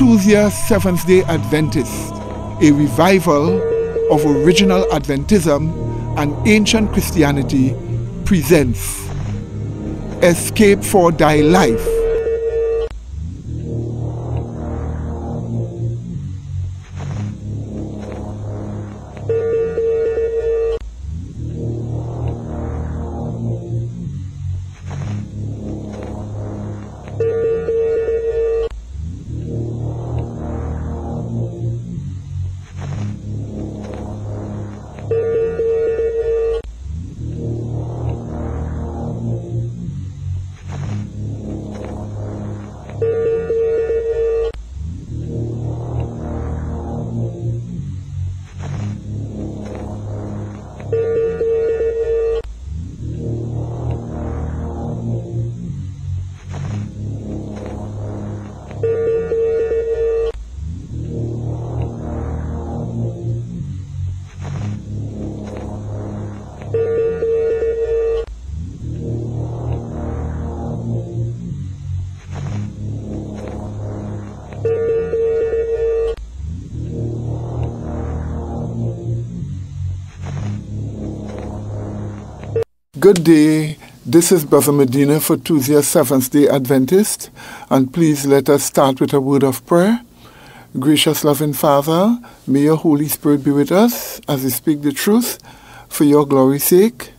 Tuesday Seventh-day Adventists, a revival of original Adventism and ancient Christianity, presents Escape for Thy Life. Good day, this is Brother Medina for Tuesday Seventh-day Adventist, and please let us start with a word of prayer. Gracious loving Father, may your Holy Spirit be with us as we speak the truth for your glory's sake.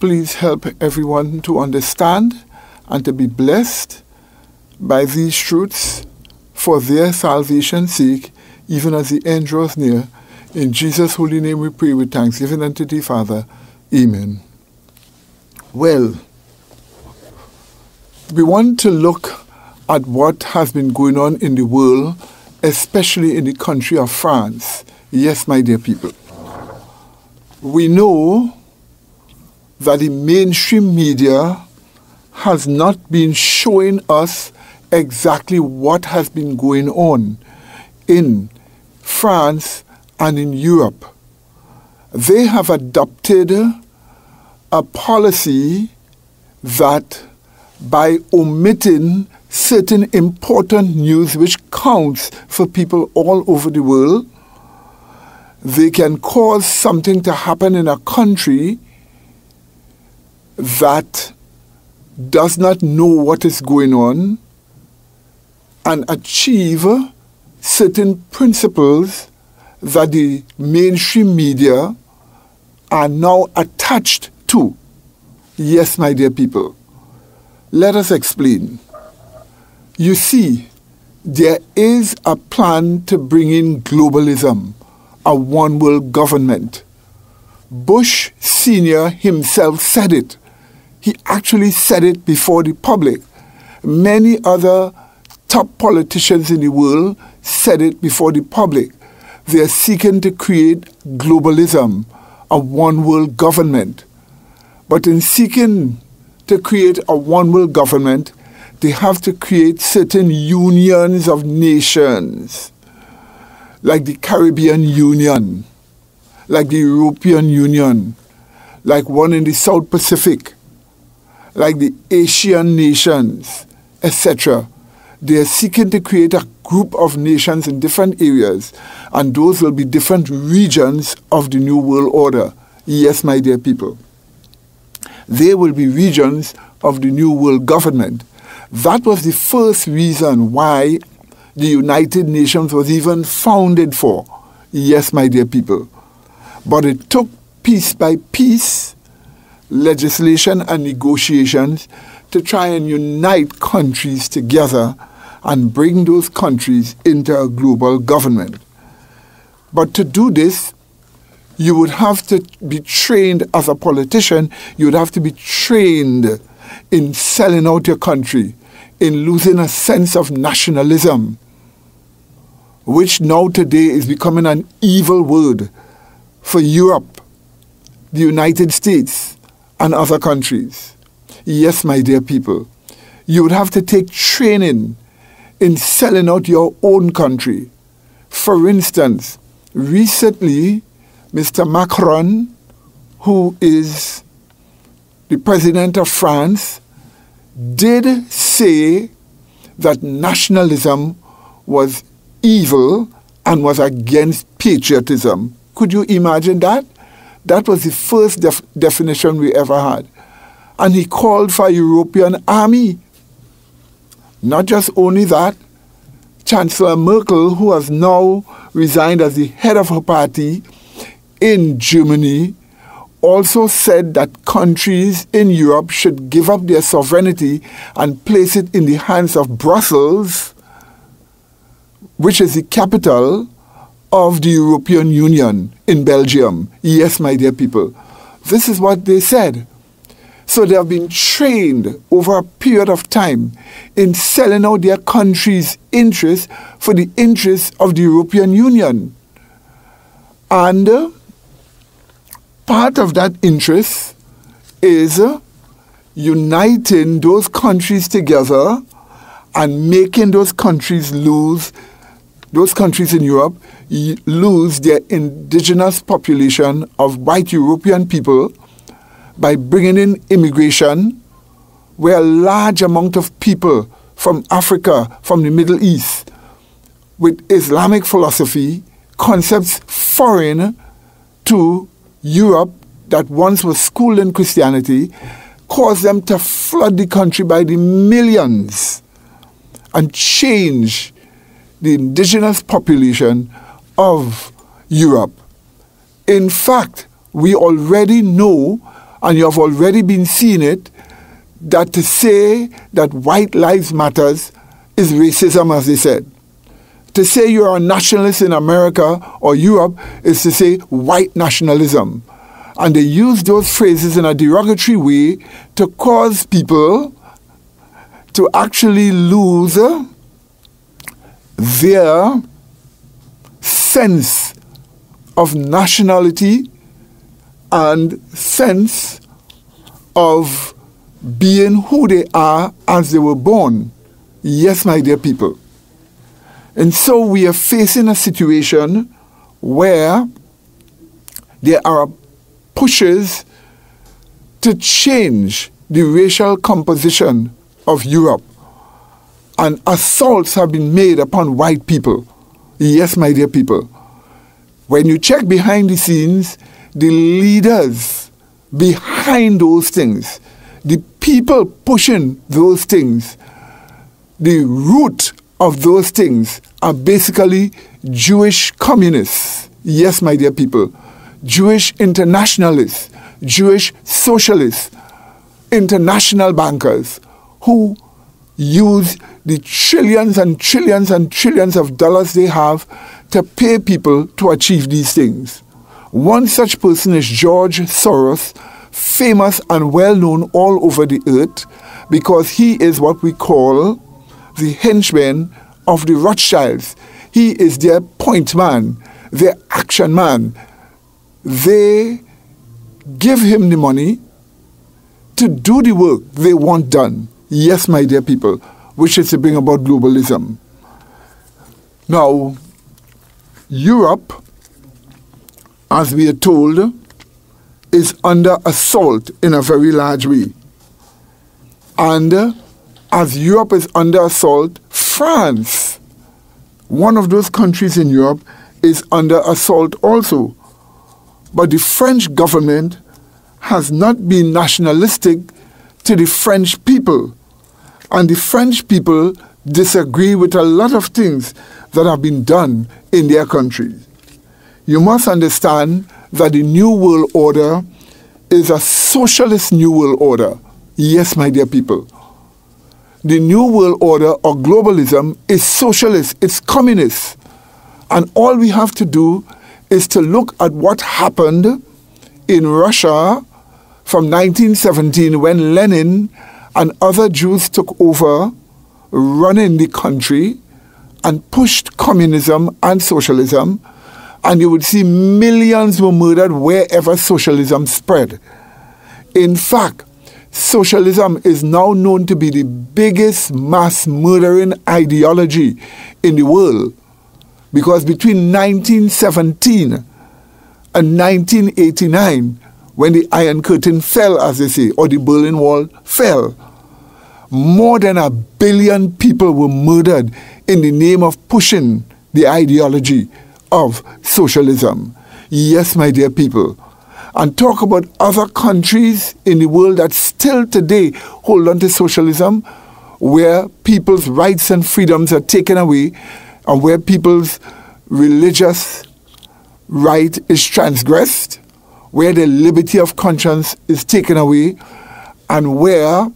Please help everyone to understand and to be blessed by these truths for their salvation's sake, even as the end draws near. In Jesus' holy name we pray with thanksgiving unto thee, Father. Amen. Well, we want to look at what has been going on in the world, especially in the country of France. Yes, my dear people. We know that the mainstream media has not been showing us exactly what has been going on in France and in Europe. They have adopted a policy that by omitting certain important news which counts for people all over the world, they can cause something to happen in a country that does not know what is going on and achieve certain principles that the mainstream media are now attached to. Yes, my dear people. Let us explain. You see, there is a plan to bring in globalism, a one-world government. Bush Sr. himself said it. He actually said it before the public. Many other top politicians in the world said it before the public. They are seeking to create globalism, a one-world government. But in seeking to create a one-world government, they have to create certain unions of nations, like the Caribbean Union, like the European Union, like one in the South Pacific, like the Asian nations, etc. They are seeking to create a group of nations in different areas, and those will be different regions of the New World Order. Yes, my dear people. They will be regions of the New World Government. That was the first reason why the United Nations was even founded for. Yes, my dear people. But it took piece by piece, legislation and negotiations to try and unite countries together and bring those countries into a global government. But to do this, you would have to be trained as a politician. You would have to be trained in selling out your country, in losing a sense of nationalism, which now today is becoming an evil word for Europe, the United States, and other countries. Yes, my dear people, you would have to take training in selling out your own country. For instance, recently, Mr. Macron, who is the president of France, did say that nationalism was evil and was against patriotism. Could you imagine that? That was the first definition we ever had. And he called for a European army. Not just only that, Chancellor Merkel, who has now resigned as the head of her party in Germany, also said that countries in Europe should give up their sovereignty and place it in the hands of Brussels, which is the capital of the European Union in Belgium. Yes, my dear people. This is what they said. So they have been trained over a period of time in selling out their country's interests for the interests of the European Union. And part of that interest is uniting those countries together and making those countries lose, those countries in Europe lose their indigenous population of white European people by bringing in immigration, where a large amount of people from Africa, from the Middle East, with Islamic philosophy, concepts foreign to Europe that once was schooled in Christianity, caused them to flood the country by the millions and change the indigenous population of Europe. In fact, we already know, and you have already been seeing it, that to say that white lives matters is racism, as they said. To say you're a nationalist in America or Europe is to say white nationalism. And they use those phrases in a derogatory way to cause people to actually lose their sense of nationality and sense of being who they are as they were born. Yes, my dear people. And so we are facing a situation where there are pushes to change the racial composition of Europe. And assaults have been made upon white people. Yes, my dear people. When you check behind the scenes, the leaders behind those things, the people pushing those things, the root of those things are basically Jewish communists. Yes, my dear people. Jewish internationalists, Jewish socialists, international bankers who use the trillions and trillions and trillions of dollars they have to pay people to achieve these things. One such person is George Soros, famous and well known all over the earth because he is what we call the henchman of the Rothschilds. He is their point man, their action man. They give him the money to do the work they want done. Yes, my dear people, which is to bring about globalism. Now, Europe, as we are told, is under assault in a very large way. And as Europe is under assault, France, one of those countries in Europe, is under assault also. But the French government has not been nationalistic to the French people. And the French people disagree with a lot of things that have been done in their country. You must understand that the New World Order is a socialist New World Order. Yes, my dear people. The New World Order or globalism is socialist, it's communist. And all we have to do is to look at what happened in Russia from 1917 when Lenin and other Jews took over running the country and pushed communism and socialism, and you would see millions were murdered wherever socialism spread. In fact, socialism is now known to be the biggest mass murdering ideology in the world, because between 1917 and 1989, when the Iron Curtain fell, as they say, or the Berlin Wall fell, more than 1 billion people were murdered in the name of pushing the ideology of socialism. Yes, my dear people. And talk about other countries in the world that still today hold on to socialism, where people's rights and freedoms are taken away, and where people's religious right is transgressed, where the liberty of conscience is taken away, and where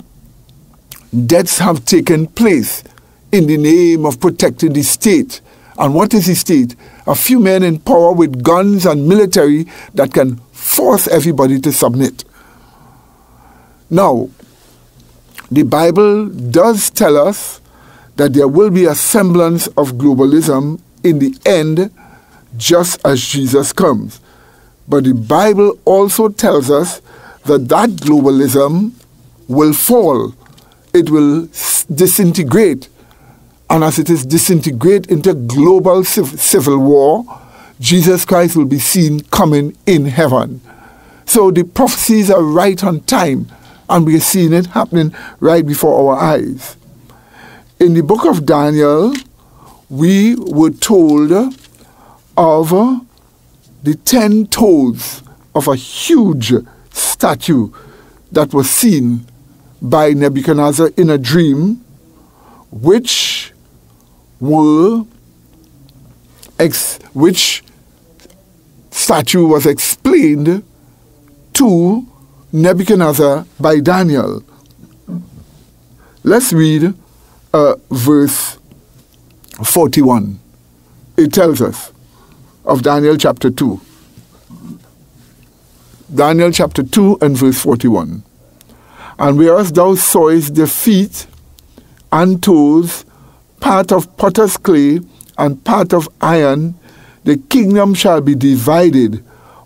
deaths have taken place in the name of protecting the state. And what is the state? A few men in power with guns and military that can force everybody to submit. Now, the Bible does tell us that there will be a semblance of globalism in the end, just as Jesus comes. But the Bible also tells us that that globalism will fall. It will disintegrate. And as it is disintegrate into global civil war, Jesus Christ will be seen coming in heaven. So the prophecies are right on time, and we are seeing it happening right before our eyes. In the book of Daniel, we were told of the 10 toes of a huge statue that was seen by Nebuchadnezzar in a dream, which statue was explained to Nebuchadnezzar by Daniel. Let's read verse 41. It tells us of Daniel chapter 2. Daniel chapter 2 and verse 41. And whereas thou sawest the feet and toes, part of potter's clay and part of iron, the kingdom shall be divided,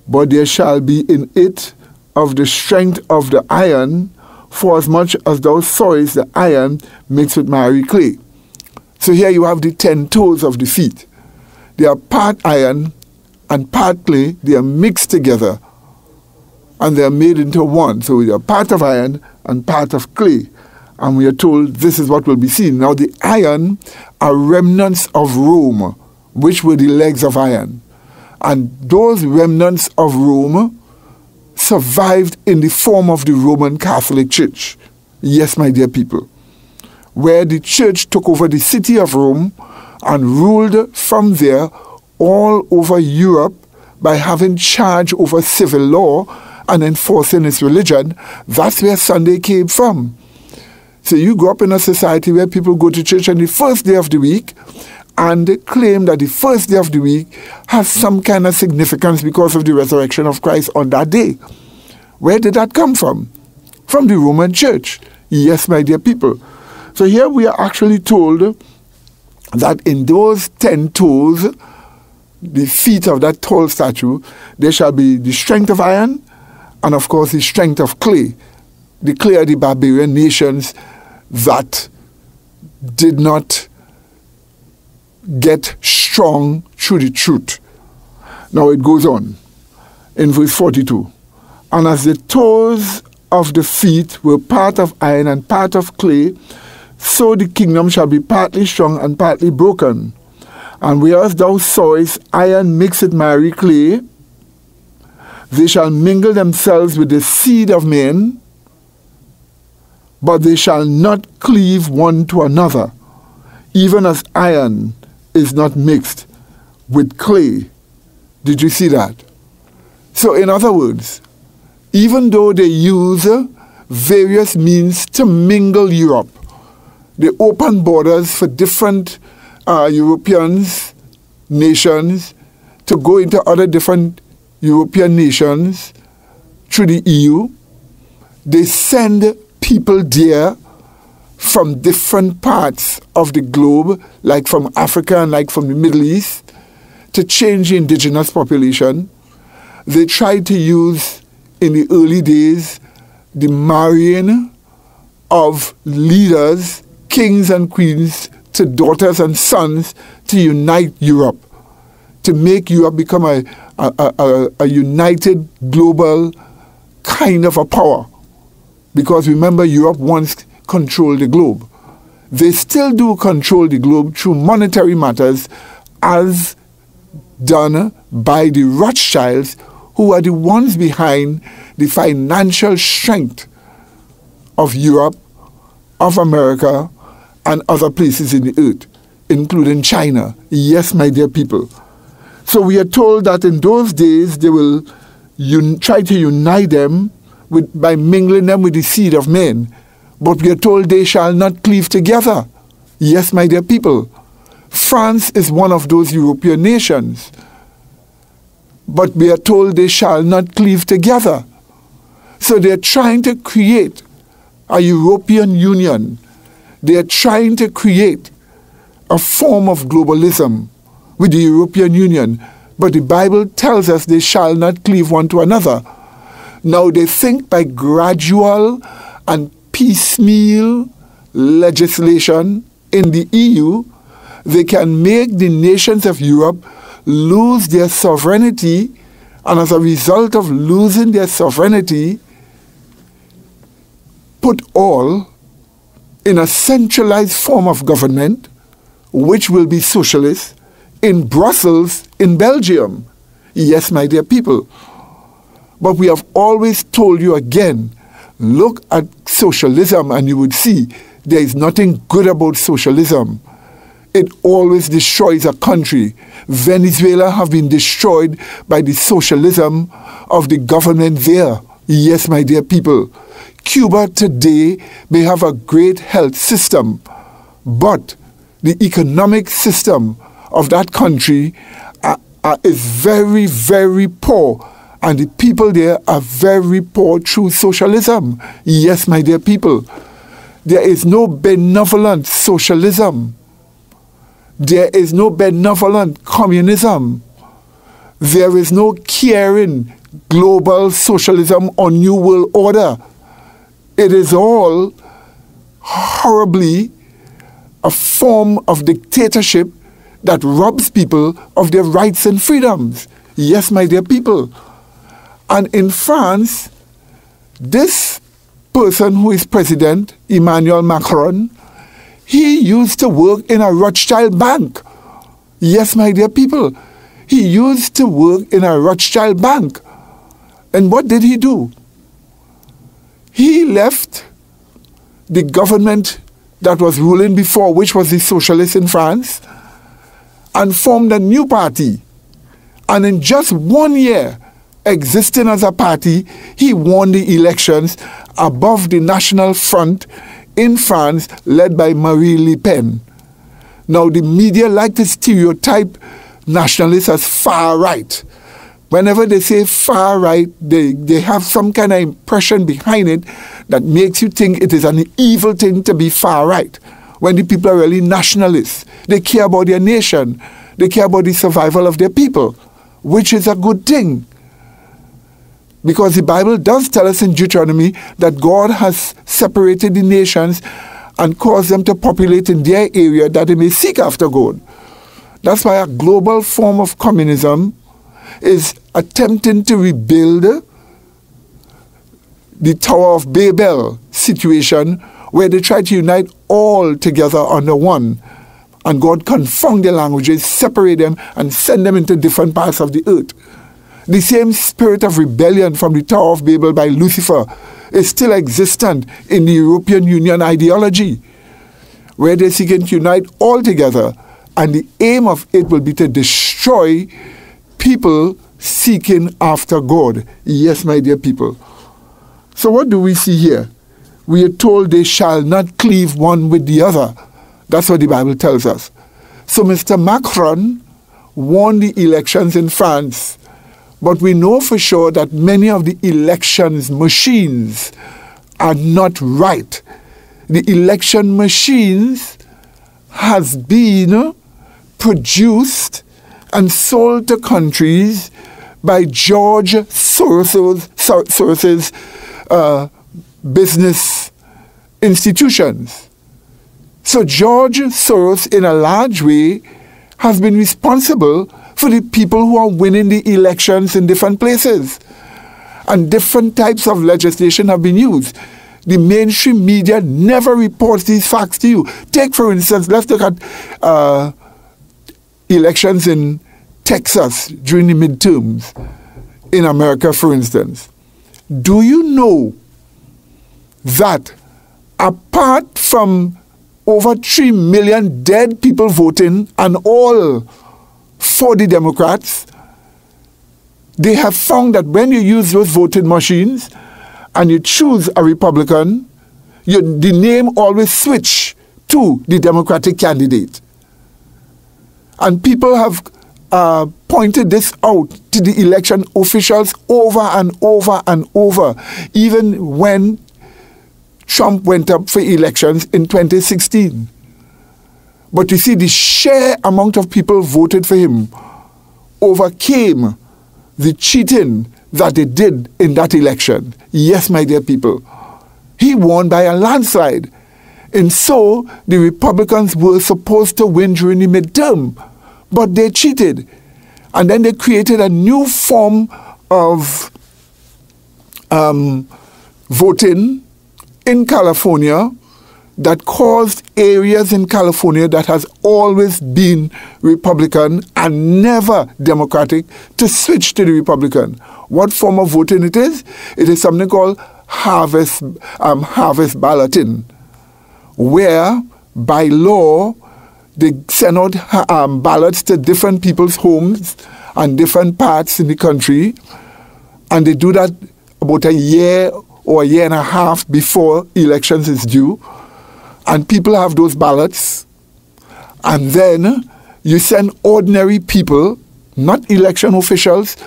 but there shall be in it of the strength of the iron, for as much as thou sawest the iron mixed with miry clay. So here you have the 10 toes of the feet. They are part iron and part clay. They are mixed together and they are made into one. So they are part of iron and part of clay. And we are told this is what will be seen. Now the iron are remnants of Rome, which were the legs of iron. And those remnants of Rome survived in the form of the Roman Catholic Church. Yes, my dear people. Where the church took over the city of Rome and ruled from there all over Europe by having charge over civil law and enforcing its religion. That's where Sunday came from. So you grew up in a society where people go to church on the first day of the week and they claim that the first day of the week has some kind of significance because of the resurrection of Christ on that day. Where did that come from? From the Roman Church. Yes, my dear people. So here we are actually told that in those 10 toes, the feet of that tall statue, there shall be the strength of iron and of course the strength of clay. The clay are the barbarian nations that did not get strong through the truth. Now it goes on in verse 42. And as the toes of the feet were part of iron and part of clay, so the kingdom shall be partly strong and partly broken. And whereas thou sawest iron mixed with miry clay, they shall mingle themselves with the seed of men, but they shall not cleave one to another, even as iron is not mixed with clay. Did you see that? So in other words, even though they use various means to mingle Europe, they open borders for different Europeans, nations, to go into other different European nations through the EU. They send people there from different parts of the globe, like from Africa and like from the Middle East, to change the indigenous population. They tried to use, in the early days, the marrying of leaders, kings and queens, to daughters and sons to unite Europe, to make Europe become a united global kind of a power. Because remember, Europe once controlled the globe. they still do control the globe through monetary matters as done by the Rothschilds, who are the ones behind the financial strength of Europe, of America, and other places in the earth, including China. Yes, my dear people. So we are told that in those days they will try to unite them by mingling them with the seed of men. But we are told they shall not cleave together. Yes, my dear people. France is one of those European nations. But we are told they shall not cleave together. So they are trying to create a European Union. They are trying to create a form of globalism with the European Union. But the Bible tells us they shall not cleave one to another. Now they think by gradual and piecemeal legislation in the EU, they can make the nations of Europe lose their sovereignty, and as a result of losing their sovereignty, put all in a centralized form of government, which will be socialist, in Brussels, in Belgium. Yes, my dear people. But we have always told you again, look at socialism and you would see there is nothing good about socialism. It always destroys a country. Venezuela have been destroyed by the socialism of the government there. Yes, my dear people. Cuba today may have a great health system, but the economic system of that country is very, very poor. And the people there are very poor through socialism. Yes, my dear people. There is no benevolent socialism. There is no benevolent communism. There is no caring global socialism or new world order. It is all horribly a form of dictatorship that robs people of their rights and freedoms. Yes, my dear people. And in France, this person who is president, Emmanuel Macron, he used to work in a Rothschild bank. Yes, my dear people. He used to work in a Rothschild bank. And what did he do? He left the government that was ruling before, which was the socialists in France, and formed a new party. And in just 1 year, existing as a party, he won the elections above the National Front in France, led by Marine Le Pen. Now, the media like to stereotype nationalists as far right. Whenever they say far right, they have some kind of impression behind it that makes you think it is an evil thing to be far right, when the people are really nationalists. They care about their nation. They care about the survival of their people, which is a good thing. Because the Bible does tell us in Deuteronomy that God has separated the nations and caused them to populate in their area that they may seek after God. That's why a global form of communism is attempting to rebuild the Tower of Babel situation, where they try to unite all together under one. And God confound their languages, separate them, and send them into different parts of the earth. The same spirit of rebellion from the Tower of Babel by Lucifer is still existent in the European Union ideology, where they're seeking to unite all together, and the aim of it will be to destroy people seeking after God. Yes, my dear people. So what do we see here? We are told they shall not cleave one with the other. That's what the Bible tells us. So Mr. Macron won the elections in France. But we know for sure that many of the elections machines are not right. The election machines has been produced and sold to countries by George Soros's business institutions. So George Soros, in a large way, has been responsible for the people who are winning the elections in different places. And different types of legislation have been used. The mainstream media never reports these facts to you. Take, for instance, let's look at elections in Texas during the midterms in America, for instance. Do you know that apart from over 3 million dead people voting and all for the Democrats, they have found that when you use those voting machines and you choose a Republican, the name always switch to the Democratic candidate. And people have pointed this out to the election officials over and over and over, even when Trump went up for elections in 2016. But you see, the sheer amount of people voted for him overcame the cheating that they did in that election. Yes, my dear people. He won by a landslide. And so the Republicans were supposed to win during the midterm, but they cheated. And then they created a new form of voting in California that caused areas in California that has always been Republican and never Democratic to switch to the Republican. What form of voting it is? It is something called harvest balloting, where by law they send out ballots to different people's homes and different parts in the country, and they do that about a year or a year and a half before elections is due. And people have those ballots, and then you send ordinary people, not election officials,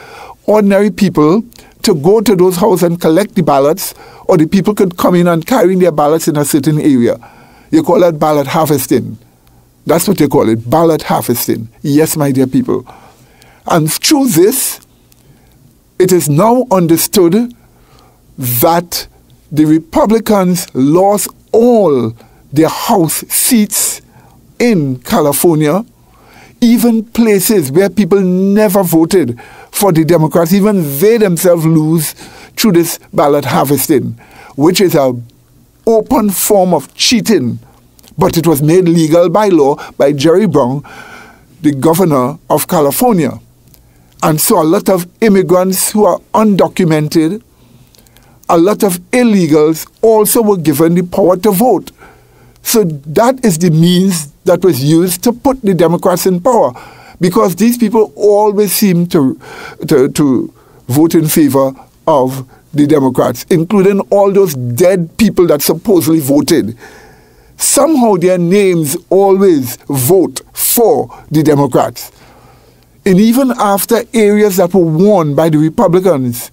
ordinary people to go to those houses and collect the ballots, or the people could come in and carry their ballots in a certain area. You call that ballot harvesting. That's what you call it, ballot harvesting. Yes, my dear people. And through this, it is now understood that the Republicans lost all their House seats in California, even places where people never voted for the Democrats, even they themselves lose through this ballot harvesting, which is an open form of cheating. But it was made legal by law by Jerry Brown, the governor of California. And so a lot of immigrants who are undocumented, a lot of illegals also were given the power to vote. So that is the means that was used to put the Democrats in power, because these people always seem to vote in favor of the Democrats, including all those dead people that supposedly voted. Somehow their names always vote for the Democrats. And even after areas that were won by the Republicans,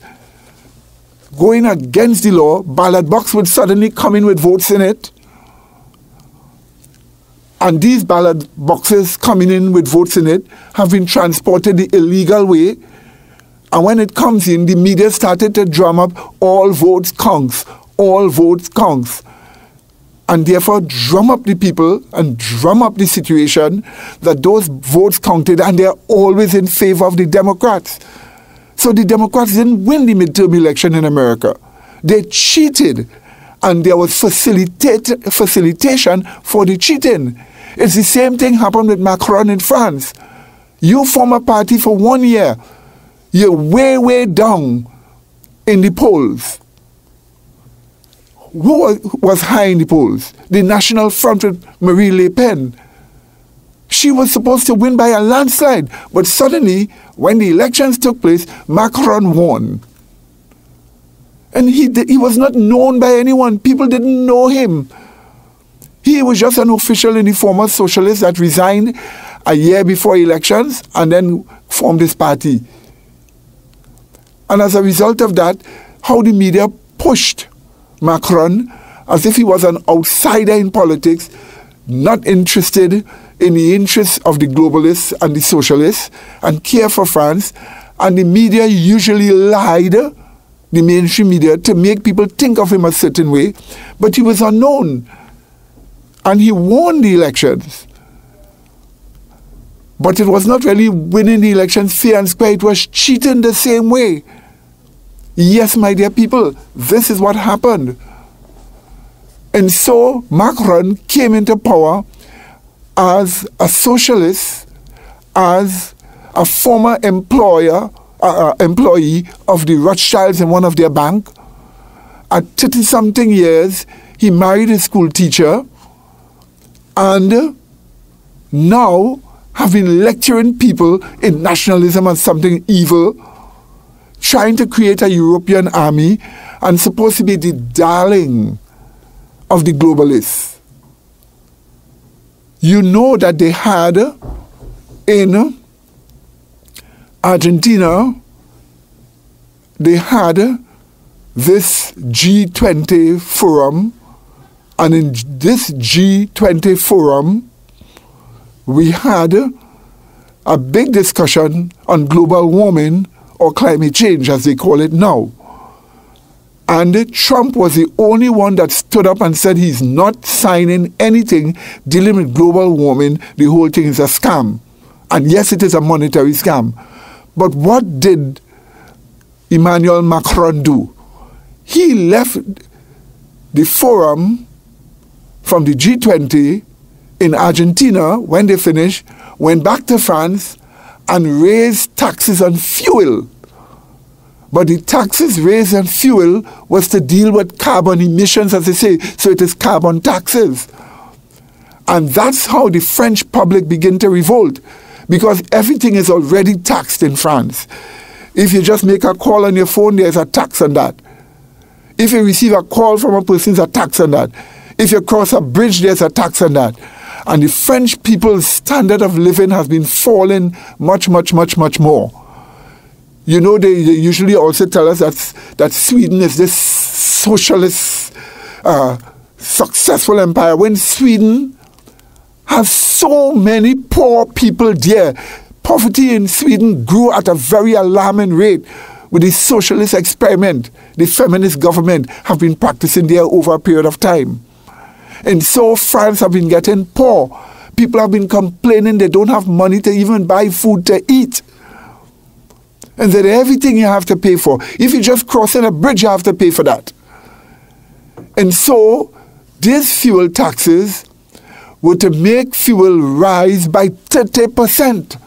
going against the law, ballot box would suddenly come in with votes in it. And these ballot boxes coming in with votes in it have been transported the illegal way. And when it comes in, the media started to drum up all votes counts, all votes counts. And therefore drum up the people and drum up the situation that those votes counted, and they're always in favor of the Democrats. So the Democrats didn't win the midterm election in America. They cheated, and there was facilitation for the cheating. It's the same thing happened with Macron in France. You form a party for 1 year, you're way, way down in the polls. Who was high in the polls? The National Front with Marine Le Pen. She was supposed to win by a landslide, but suddenly, when the elections took place, Macron won. And he was not known by anyone. People didn't know him. He was just an official in the former socialists that resigned a year before elections and then formed this party. And as a result of that, how the media pushed Macron as if he was an outsider in politics, not interested in the interests of the globalists and the socialists, and care for France. And the media usually lied, the mainstream media, to make people think of him a certain way, but he was unknown. And he won the elections. But it was not really winning the elections fair and square, it was cheating the same way. Yes, my dear people, this is what happened. And so Macron came into power as a socialist, as a former employee of the Rothschilds in one of their bank. At 30-something years, he married a school teacher and now have been lecturing people in nationalism as something evil, trying to create a European army and supposed to be the darling of the globalists. You know that they had in Argentina, they had this G20 forum, and in this G20 forum, we had a big discussion on global warming or climate change, as they call it now. And Trump was the only one that stood up and said he's not signing anything dealing with global warming. The whole thing is a scam. And yes, it is a monetary scam. But what did Emmanuel Macron do? He left the forum from the G20 in Argentina when they finished, went back to France and raised taxes on fuel. But the taxes raised on fuel was to deal with carbon emissions, as they say, so it is carbon taxes. And that's how the French public began to revolt, because everything is already taxed in France. If you just make a call on your phone, there's a tax on that. If you receive a call from a person, there's a tax on that. If you cross a bridge, there's a tax on that. And the French people's standard of living has been falling much, much, much, much more. You know, they usually also tell us that Sweden is this socialist, successful empire, when Sweden has so many poor people there. Poverty in Sweden grew at a very alarming rate with the socialist experiment the feminist government have been practicing there over a period of time. And so France have been getting poor. People have been complaining they don't have money to even buy food to eat. And that everything you have to pay for. If you just cross in a bridge, you have to pay for that. And so these fuel taxes were to make fuel rise by 30%.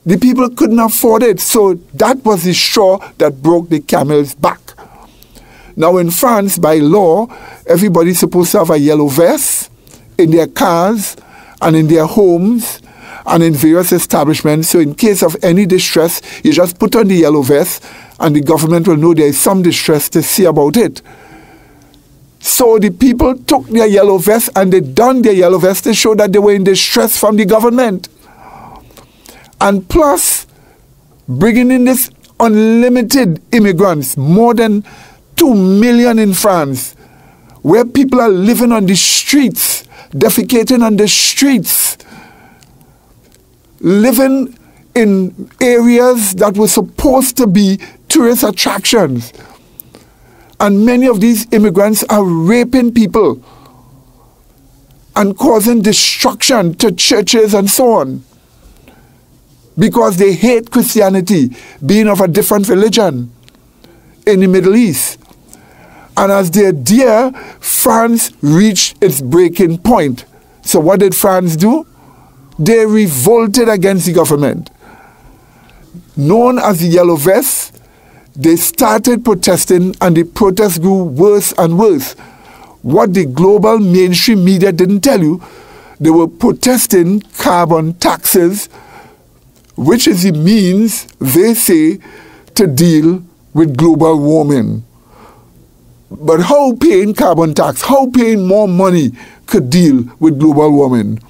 The people couldn't afford it. So that was the straw that broke the camel's back. Now in France, by law, everybody's supposed to have a yellow vest in their cars and in their homes and in various establishments. So in case of any distress, you just put on the yellow vest and the government will know there is some distress to see about it. So the people took their yellow vest and they donned their yellow vest to show that they were in distress from the government. And plus, bringing in this unlimited immigrants, more than 2 million in France, where people are living on the streets, defecating on the streets, living in areas that were supposed to be tourist attractions. And many of these immigrants are raping people and causing destruction to churches and so on, because they hate Christianity, being of a different religion in the Middle East. And as they're there, France reached its breaking point. So what did France do? They revolted against the government. Known as the Yellow Vests, they started protesting, and the protests grew worse and worse. What the global mainstream media didn't tell you, they were protesting carbon taxes, which is the means, they say, to deal with global warming. But how paying carbon tax, how paying more money could deal with global warming?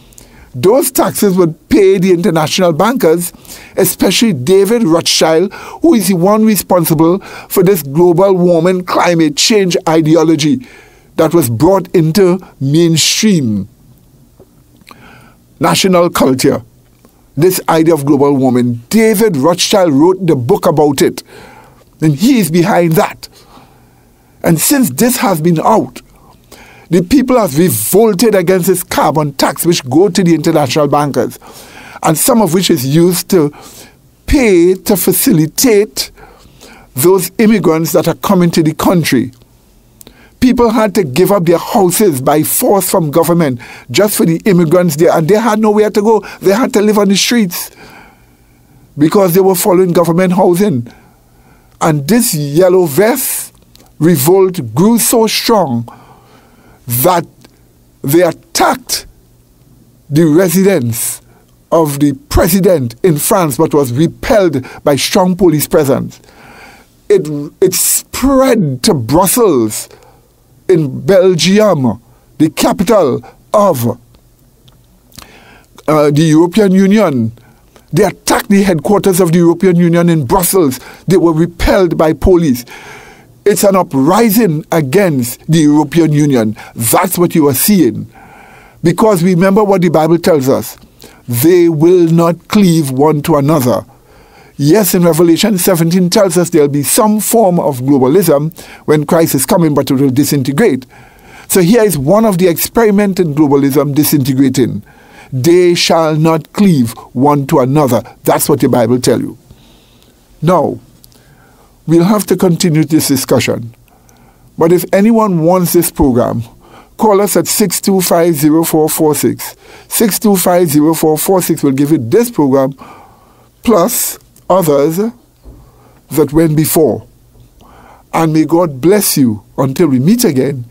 Those taxes would pay the international bankers, especially David Rothschild, who is the one responsible for this global warming climate change ideology that was brought into mainstream national culture. This idea of global warming. David Rothschild wrote the book about it, and he is behind that. And since this has been out, the people have revolted against this carbon tax, which go to the international bankers, and some of which is used to pay to facilitate those immigrants that are coming to the country. People had to give up their houses by force from government just for the immigrants there, and they had nowhere to go. They had to live on the streets because they were following government housing. And this yellow vest revolt grew so strong that they attacked the residence of the president in France, but was repelled by strong police presence. It spread to Brussels in Belgium, the capital of the European Union. They attacked the headquarters of the European Union in Brussels. They were repelled by police. It's an uprising against the European Union. That's what you are seeing. Because remember what the Bible tells us. They will not cleave one to another. Yes, in Revelation 17 tells us there will be some form of globalism when Christ is coming, but it will disintegrate. So here is one of the experiments in globalism disintegrating. They shall not cleave one to another. That's what the Bible tells you. Now, we'll have to continue this discussion. But if anyone wants this program, call us at 625-0446. 625-0446 will give you this program plus others that went before. And may God bless you until we meet again.